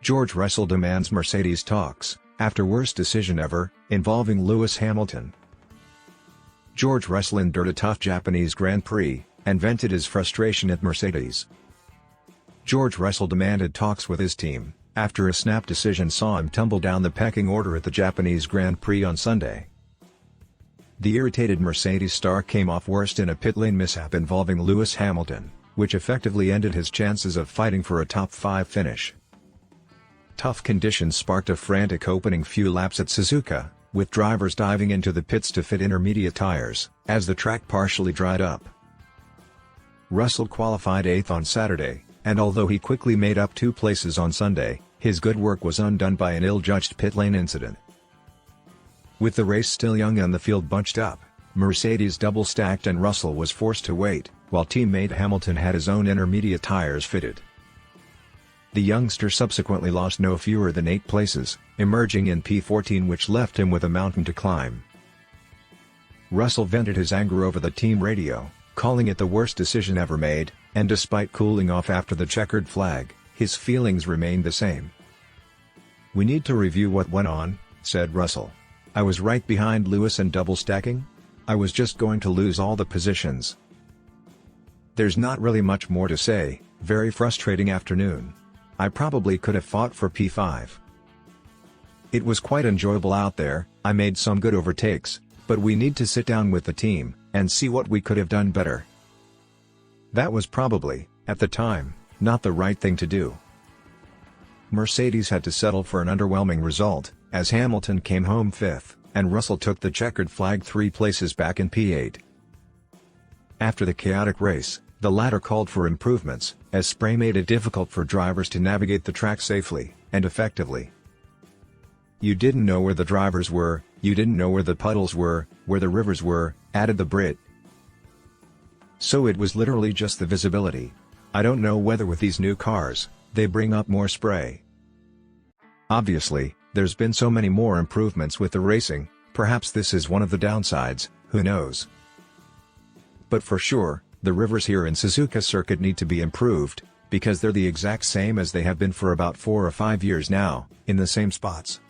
George Russell demands Mercedes talks, after worst decision ever, involving Lewis Hamilton. George Russell endured a tough Japanese Grand Prix, and vented his frustration at Mercedes. George Russell demanded talks with his team, after a snap decision saw him tumble down the pecking order at the Japanese Grand Prix on Sunday. The irritated Mercedes star came off worst in a pit lane mishap involving Lewis Hamilton, which effectively ended his chances of fighting for a top 5 finish. Tough conditions sparked a frantic opening few laps at Suzuka, with drivers diving into the pits to fit intermediate tires, as the track partially dried up. Russell qualified 8th on Saturday, and although he quickly made up 2 places on Sunday, his good work was undone by an ill-judged pit lane incident. With the race still young and the field bunched up, Mercedes double-stacked and Russell was forced to wait, while teammate Hamilton had his own intermediate tires fitted. The youngster subsequently lost no fewer than 8 places, emerging in P14, which left him with a mountain to climb. Russell vented his anger over the team radio, calling it the worst decision ever made, and despite cooling off after the checkered flag, his feelings remained the same. "We need to review what went on," said Russell. "I was right behind Lewis and double stacking. I was just going to lose all the positions. There's not really much more to say, very frustrating afternoon. I probably could have fought for P5. It was quite enjoyable out there, I made some good overtakes, but we need to sit down with the team, and see what we could have done better. That was probably, at the time, not the right thing to do." Mercedes had to settle for an underwhelming result, as Hamilton came home 5th, and Russell took the checkered flag 3 places back in P8. After the chaotic race, the latter called for improvements, as spray made it difficult for drivers to navigate the track safely and effectively. "You didn't know where the drivers were, you didn't know where the puddles were, where the rivers were," added the Brit. "So it was literally just the visibility. I don't know whether with these new cars, they bring up more spray. Obviously, there's been so many more improvements with the racing, perhaps this is one of the downsides, who knows. But for sure, the rivers here in Suzuka circuit need to be improved, because they're the exact same as they have been for about 4 or 5 years now, in the same spots.